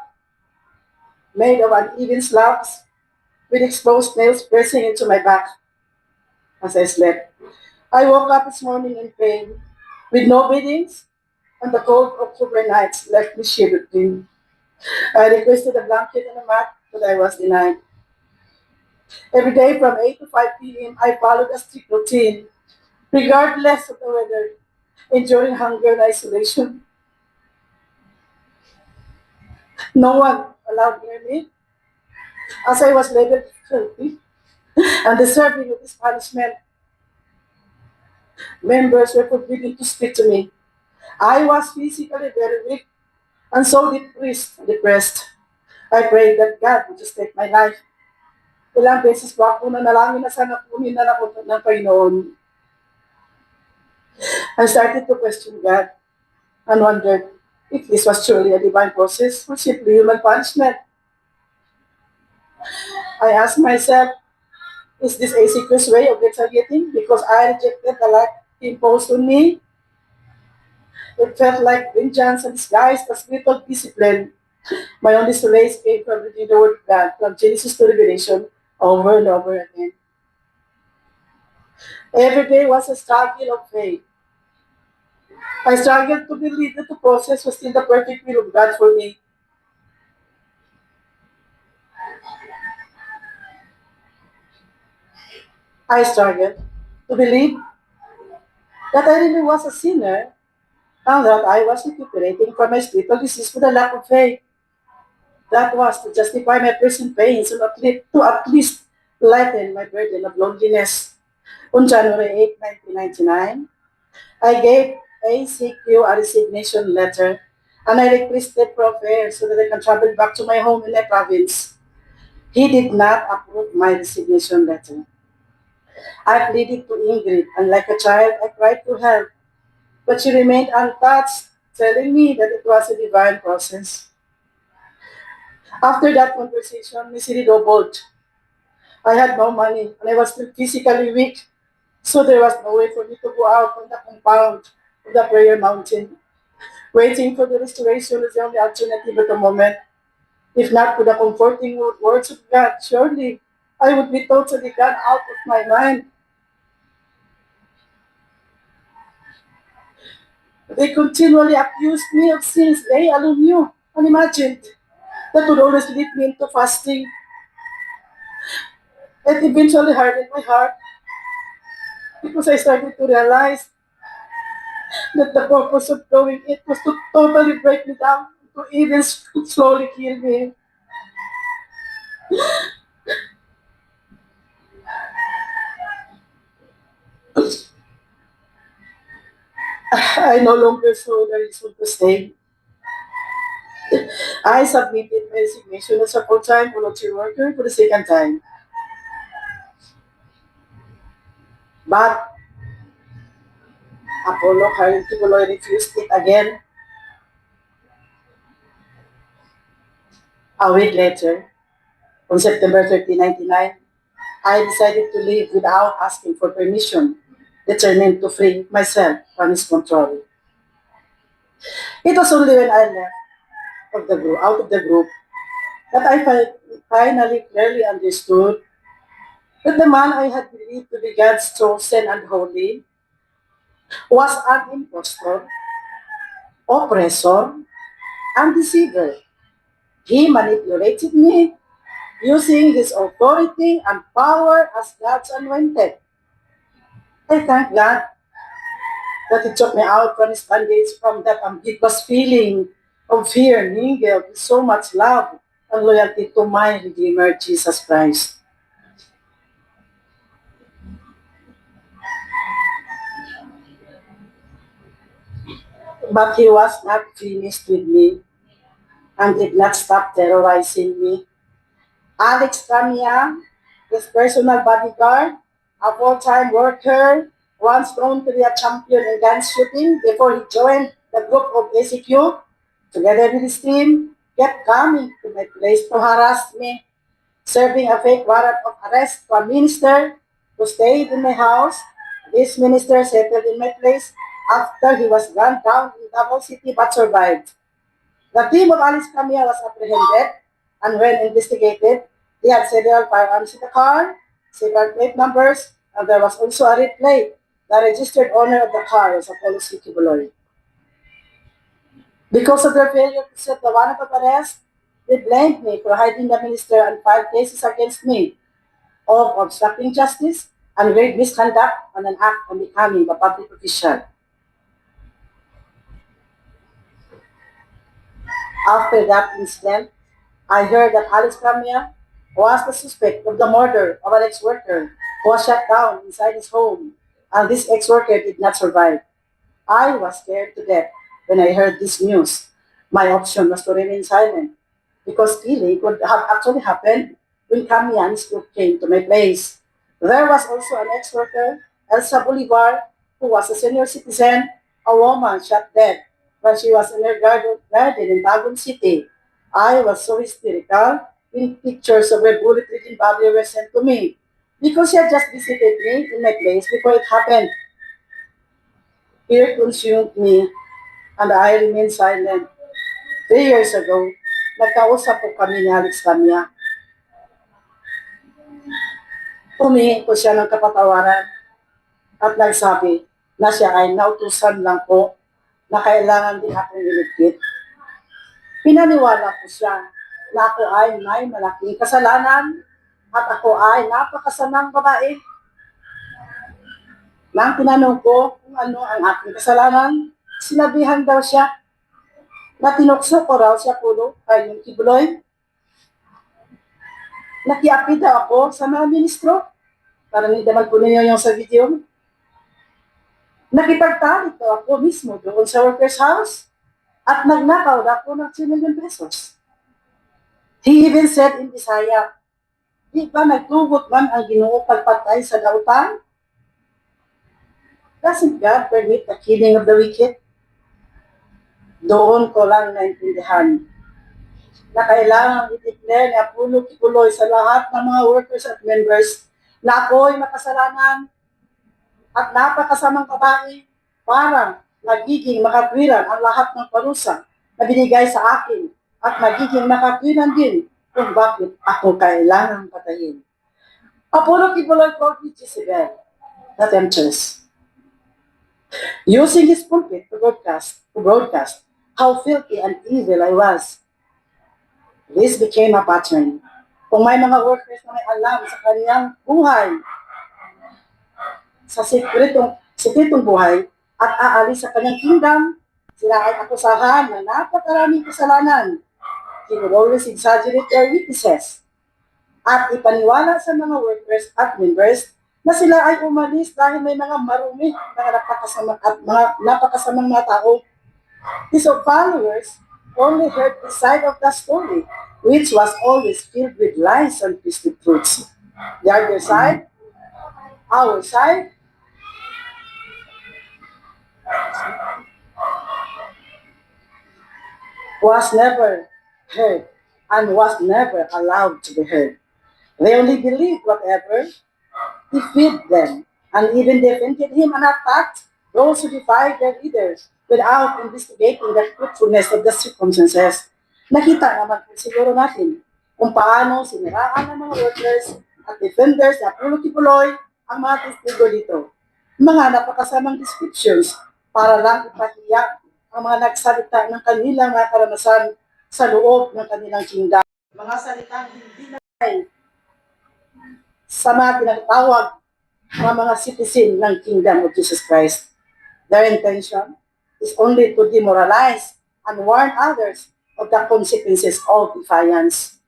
made of uneven slabs, with exposed nails pressing into my back as I slept. I woke up this morning in pain, with no beatings, and the cold October nights left me shivering. I requested a blanket and a mat, but I was denied. Every day from 8 to 5 p.m., I followed a strict routine, regardless of the weather, enduring hunger and isolation. No one allowed near me, as I was labeled filthy and deserving of this punishment. Members were forbidden to speak to me. I was physically very weak and so depressed. I prayed that God would just take my life. Ilang beses po ako nanalangin na sana kunin na ako ng Panginoon. I started to question God and wondered if this was truly a divine process or simply human punishment. I asked myself, is this a secret way of retaliating because I rejected the life imposed on me? It felt like vengeance and disguised as brutal discipline. My only solace came from reading the word of God from Genesis to Revelation over and over again. Every day was a struggle of faith. I struggled to believe that the process was still the perfect will of God for me. I struggled to believe that I really was a sinner and that I was recuperating from my spiritual disease with a lack of faith. That was to justify my present pains and to at least lighten my burden of loneliness. On January 8, 1999, I gave ACQ a resignation letter and I requested for a fare so that I can travel back to my home in my province. He did not approve my resignation letter. I pleaded to Ingrid, and like a child, I cried to her, but she remained untouched, telling me that it was a divine process. After that conversation, misery doubled. I had no money, and I was still physically weak, so there was no way for me to go out on the compound of the prayer mountain. Waiting for the restoration was the only alternative at the moment. If not for the comforting words of God, surely I would be totally gone out of my mind. They continually accused me of sins they alone knew and imagined that would always lead me into fasting. It eventually hardened my heart because I started to realize that the purpose of doing it was to totally break me down, to even slowly kill me. I no longer saw the reason to stay. I submitted my resignation as a full-time volunteer worker for the second time. But Apollo Carintiguloy refused it again. A week later, on September 30, 1999, I decided to leave without asking for permission, determined to free myself from his control. It was only when I left out of the group that I finally clearly understood that the man I had believed to be God's chosen and holy was an impostor, oppressor, and deceiver. He manipulated me using his authority and power as God's anointed. I thank God that He took me out from His bondage from that ambiguous feeling of fear mingled with so much love and loyalty to my Redeemer, Jesus Christ. But He was not finished with me and did not stop terrorizing me. Alex Camia, his personal bodyguard, a full-time worker, once known to be a champion in gun shooting before he joined the group of ACQ, together with his team, kept coming to my place to harass me, serving a fake warrant of arrest to a minister who stayed in my house. This minister settled in my place after he was gunned down in Davao City but survived. The team of Alice Camilla was apprehended, and when investigated, they had several firearms in the car, several plate numbers, and there was also a red plate. The registered owner of the car was Apollo City Buloy. Because of their failure to set the warrant of arrest, they blamed me for hiding the minister and filed cases against me of obstructing justice and grave misconduct on an act on becoming a public official. After that incident, I heard that Alex Camia was the suspect of the murder of an ex-worker who was shot down inside his home, and this ex-worker did not survive. I was scared to death when I heard this news. My option was to remain silent because killing could have actually happened when Camia and his group came to my place. There was also an ex-worker, Elsa Bolivar, who was a senior citizen, a woman shot dead when she was in her garden in Bagong City. I was so hysterical when pictures of her bullet-ridden body were sent to me because she had just visited me in my place before it happened. Fear consumed me and I remained silent. 3 years ago, nagkausap po kami ni Alex Camia. Humingi ko siya ng kapatawaran at nagsabi na siya ay nautusan lang po na kailangan din akong iligpit. Pinaniwala ko siya na ako ay may malaking kasalanan at ako ay napakasamang babae. Nang tinanong ko kung ano ang aking kasalanan, sinabihan daw siya na tinukso ko raw siya pulo ay yung kibuloy. Nakiapi daw ako sa mga ministro. Parang hindi naman po ninyo yung sa video. Nakipagtalit daw ako mismo doon sa workers' house at nagnakaw daw ako ng 2 million pesos. He even said in Bisaya, di ba nagtugot man ang Ginoo pagpatay sa dautan? Doesn't God permit the killing of the wicked? Doon ko lang naintindihan na kailangan i-declare ni Apollo Kibuloy sa lahat ng mga workers at members na ako'y makasalanan at napakasamang babae para magiging makatwiran ang lahat ng parusa na binigay sa akin at magiging makatwiran din kung bakit ako kailangan patayin. Apollo Kibuloy called me Jezebel, the temptress, using his pulpit to broadcast how filthy and evil I was. This became a pattern. Kung may mga workers na may alam sa kanyang buhay, sa sikretong buhay, at aalis sa kanyang kingdom, sila ay akusahan ng napakaraming kasalanan. He would always exaggerate their weaknesses at ipaniwala sa mga workers at members na sila ay umalis dahil may mga marumi, mga napakasamang mga tao. His followers only heard the side of the story, which was always filled with lies and twisted truths. The other side, our side, was never heard and was never allowed to be heard. They only believed whatever he fed them and even defended him and attacked those who defied their leaders without investigating the truthfulness of the circumstances. Nakita naman po siguro natin kung paano siniraan ng mga workers at defenders na Apollo Kibuloy ang mga testigo dito. Mga napakasamang descriptions para lang ipahiya ang mga nagsalita ng kanilang mga karanasan sa loob ng kanilang kingdom. Mga salitang hindi na sa mga tinatawag mga citizen ng kingdom of Jesus Christ. Their intention is only to demoralize and warn others of the consequences of defiance.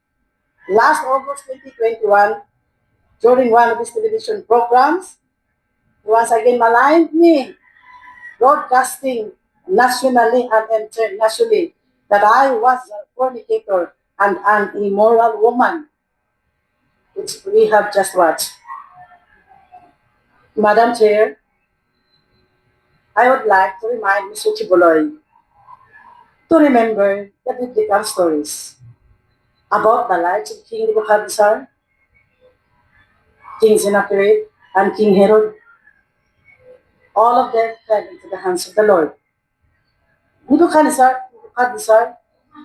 Last August 2021, during one of his television programs, he once again maligned me, broadcasting nationally and internationally that I was a fornicator and an immoral woman, which we have just watched. Madam Chair, I would like to remind Mr. Kibuloy to remember the biblical stories about the lives of King Nebuchadnezzar, King Sennacherib, and King Herod. All of them fell into the hands of the Lord. Nebuchadnezzar,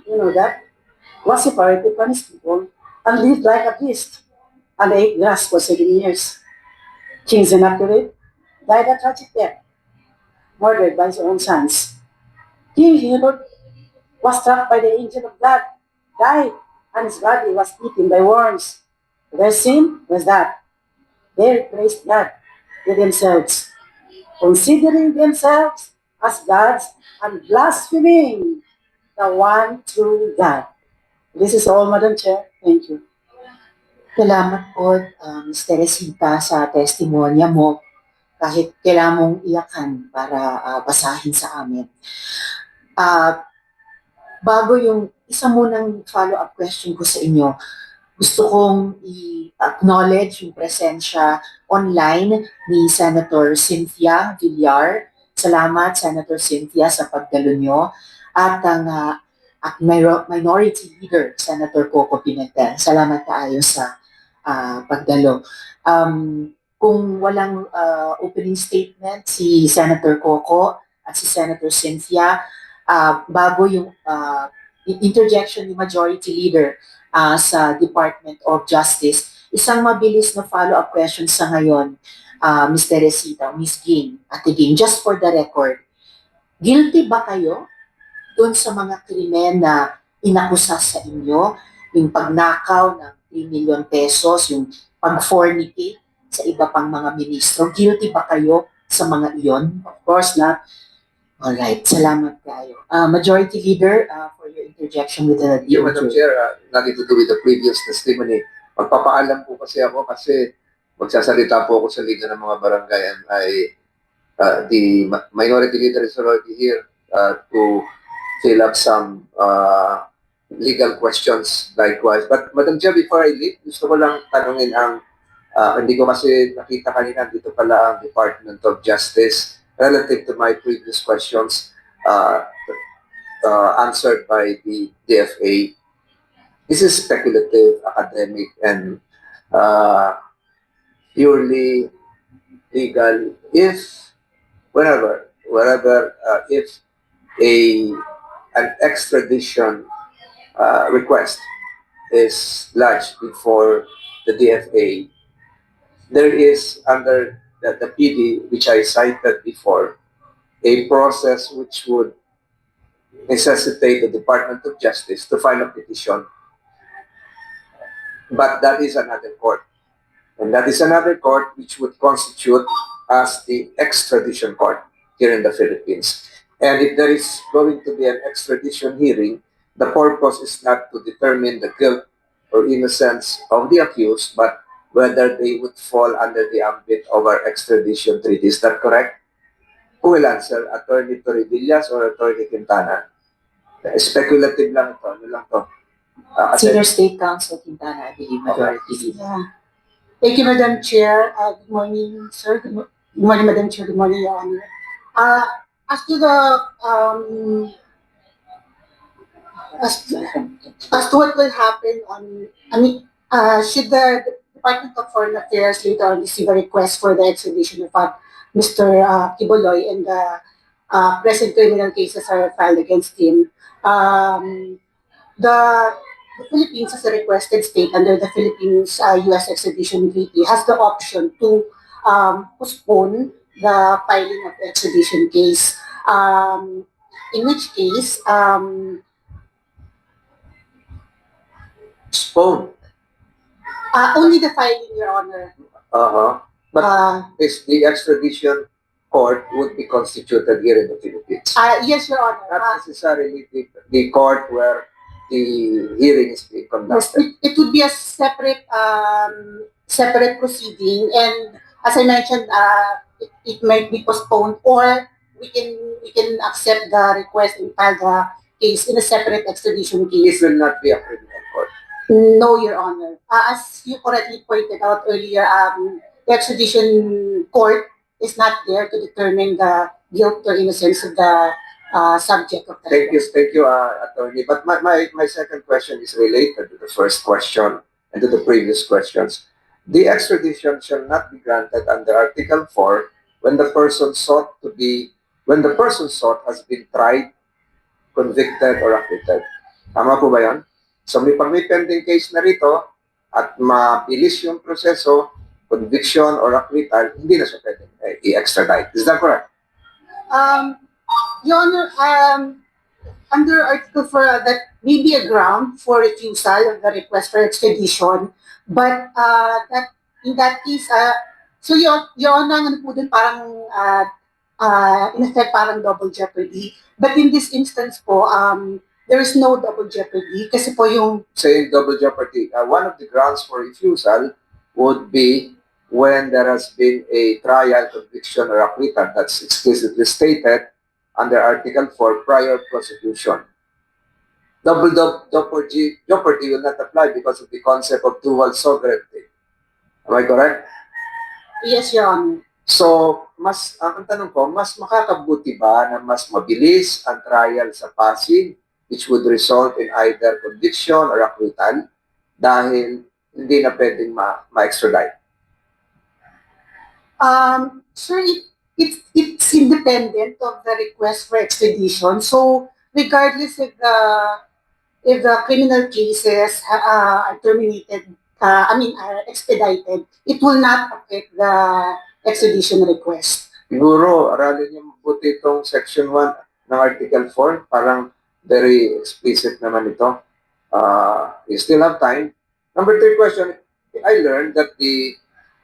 you know that, was separated from his people and lived like a beast and ate grass for 7 years. King Sennacherib died a tragic death, murdered by his own sons. King Herod was struck by the angel of God, died, and his body was eaten by worms. Their sin was that they praised God with themselves, considering themselves as gods and blaspheming the one true God. This is all, Madam Chair. Thank you. Salamat po, Ms. Teresita, sa testimonya mo. Kahit kailangan mong iyakan para basahin sa amin. Bago yung isa munang follow-up question ko sa inyo, gusto kong i-acknowledge yung presensya online ni Senator Cynthia Villar. Salamat, Senator Cynthia, sa pagdalo nyo. At ang Minority Leader, Senator Coco Pimentel. Salamat tayo sa pagdalo. Kung walang opening statement si Senator Coco at si Senator Cynthia, bago yung interjection ni Majority Leader sa Department of Justice, isang mabilis na follow-up question sa ngayon, Ms. Teresita, Ms. Ging, Ate Ging, just for the record, guilty ba kayo doon sa mga krimen na inakusa sa inyo, yung pagnakaw ng 3 million pesos, yung pag-fornicate sa iba pang mga ministro? Guilty ba kayo sa mga iyon? Of course not. Alright, salamat kayo. Majority Leader, for your interjection with the You, Madam Chair, nothing to do with the previous testimony. Magpapaalam po kasi ako kasi magsasalita po ako sa Liga ng mga Barangay and the Minority Leader is already here to fill up some legal questions likewise. But Madam Chair, before I leave, gusto ko lang tanungin ang hindi ko kasi nakita kanina dito pala ang Department of Justice relative to my previous questions answered by the DFA. This is speculative, academic, and purely legal. If, if an extradition request is lodged before the DFA, there is under the PD, which I cited before, a process which would necessitate the Department of Justice to file a petition. But that is another court. And that is another court which would constitute as the extradition court here in the Philippines. And if there is going to be an extradition hearing, the purpose is not to determine the guilt or innocence of the accused, but whether they would fall under the ambit of our extradition treaty. Is that correct? Who will answer? Attorney Torridillas or Attorney Quintana? Speculative lang ito. Ano lang to? Senior State Counsel Quintana, I believe, Majority Leader. Yeah. Thank you, Madam Chair. Good morning, sir. Good morning, Madam Chair. Good morning, Your Honor. As to the as to what will happen on, should the Department of Foreign Affairs later on receive a request for the extradition of Mr. Kiboloy and the present criminal cases are filed against him, the Philippines, as a requested state under the Philippines-US extradition treaty, has the option to postpone the filing of the extradition case. In which case, Postpone. only the filing, Your Honor. But is the extradition court would be constituted here in the Philippines? Yes, Your Honor. Not necessarily the court where the hearing is being Yes, conducted. it would be a separate separate proceeding, and as I mentioned, it might be postponed, or we can accept the request and file the case in a separate extradition case. It will not be a criminal court. No, Your Honor. As you correctly pointed out earlier, the extradition court is not there to determine the guilt or innocence of the subject of the Thank you, attorney. But my second question is related to the first question and to the previous questions. The extradition shall not be granted under Article 4 when the person sought has been tried, convicted, or acquitted. Tama po ba yan? So pag may pending case na rito at mabilis yung proseso, conviction or acquittal, hindi na siya pwede i-extradite. Is that correct? Your Honor, under Article 4, that may be a ground for refusal of the request for extradition, but that in that case, so your Honor, ano po dun, parang in effect, parang double jeopardy. But in this instance po, there is no double jeopardy kasi po yung Saying double jeopardy, one of the grounds for refusal would be when there has been a trial, conviction, or acquittal that's explicitly stated under Article 4 prior prosecution. Jeopardy will not apply because of the concept of dual sovereignty. Am I correct? yes, Your Honor. So, ang tanong ko, mas makakabuti ba na mas mabilis ang trial sa Pasig, which would result in either conviction or acquittal, dahil hindi na pwedeng ma-extradite? Sir, it's independent of the request for extradition. So, regardless if the criminal cases are terminated, are expedited, it will not affect the extradition request. Siguro, aralin niyo mabuti itong Section 1 ng Article 4. Parang very explicit naman ito. You still have time. Number 3 question, I learned that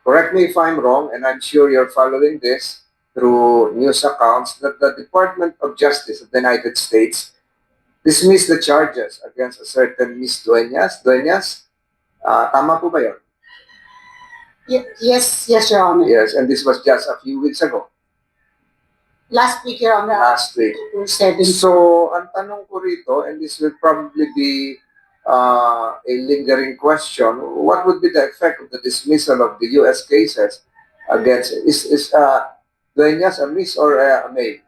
correct me if I'm wrong, and I'm sure you're following this through news accounts, that the Department of Justice of the United States dismissed the charges against a certain Miss Dueñas. Tama po ba yun? Yes, Your Honor. Yes, and this was just a few weeks ago. Last week, Your Honor. Last week. 7. So, ang tanong ko rito, and this will probably be a lingering question, what would be the effect of the dismissal of the U.S. cases against, is Dueñas a miss or a male?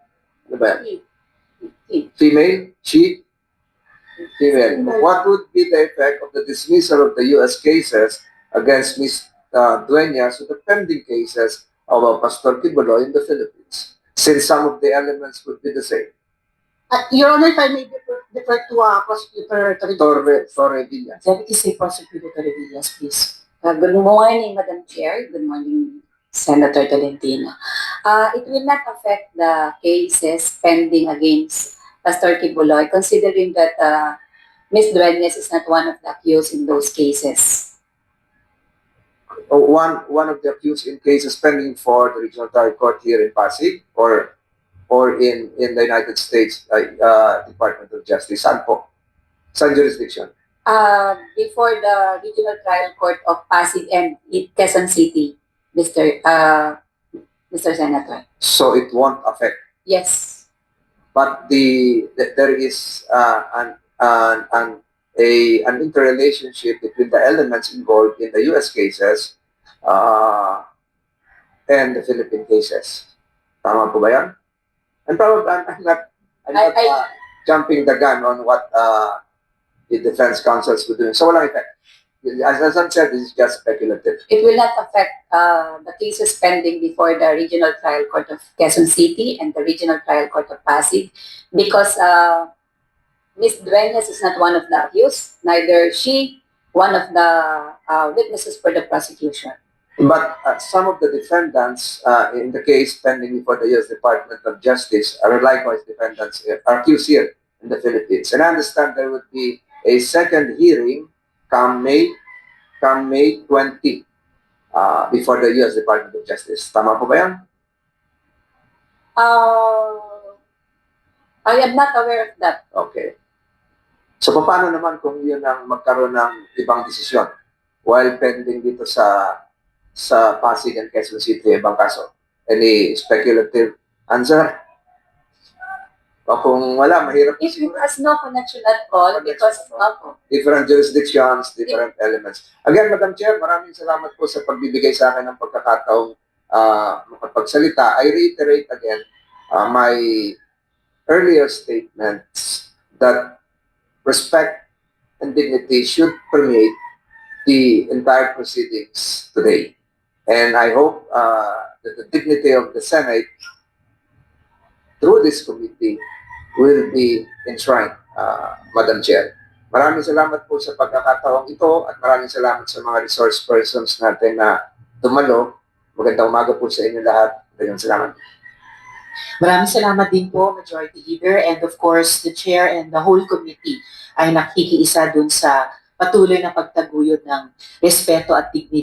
Ano ba yan? Female? She? Female. What would be the effect of the dismissal of the U.S. cases against Miss Dueñas with the pending cases of Pastor Kibuloy in the Philippines, since some of the elements would be the same? Your Honor, if I may defer to Prosecutor Torre Villas. Deputy State Prosecutor Villas, please. Good morning, Madam Chair. Good morning, Senator Tolentino. It will not affect the cases pending against Pastor Kibuloy, considering that Ms. Dueñas is not one of the accused in those cases. One of the accused in cases pending for the Regional Trial Court here in Pasig or in the United States Department of Justice? Saan po? Saan jurisdiction? Before the Regional Trial Court of Pasig and Quezon City, Mr. Senator. So it won't affect. Yes. But there is an interrelationship between the elements involved in the U.S. cases and the Philippine cases. Tama po ba yan? I'm not jumping the gun on what the defense counsels were doing. So walang effect. As I said, this is just speculative. It will not affect the cases pending before the Regional Trial Court of Quezon City and the Regional Trial Court of Pasig, because Ms. Dueñas is not one of the accused, neither she one of the witnesses for the prosecution. But some of the defendants in the case pending before the U.S. Department of Justice are likewise defendants, are accused here in the Philippines. And I understand there would be a second hearing come May 20 before the U.S. Department of Justice. Tama po ba yan? I am not aware of that. Okay. So paano naman kung yun ang magkaroon ng ibang desisyon while pending dito sa Pasig and Quezon City, ibang kaso? Any speculative answer? O kung wala, mahirap. It has no connection at all because of Different jurisdictions, different elements. Again, Madam Chair, maraming salamat po sa pagbibigay sa akin ng pagkakataong makapagsalita. I reiterate again my earlier statements that respect and dignity should permeate the entire proceedings today. And I hope that the dignity of the Senate through this committee will be enshrined, Madam Chair. Maraming salamat po sa pagkakataong ito at maraming salamat sa mga resource persons natin na dumalo. Magandang umaga po sa inyo lahat. Maraming salamat. Maraming salamat din po, Majority Leader, and of course, the Chair and the whole committee ay nakikiisa dun sa patuloy na pagtaguyod ng respeto at dignity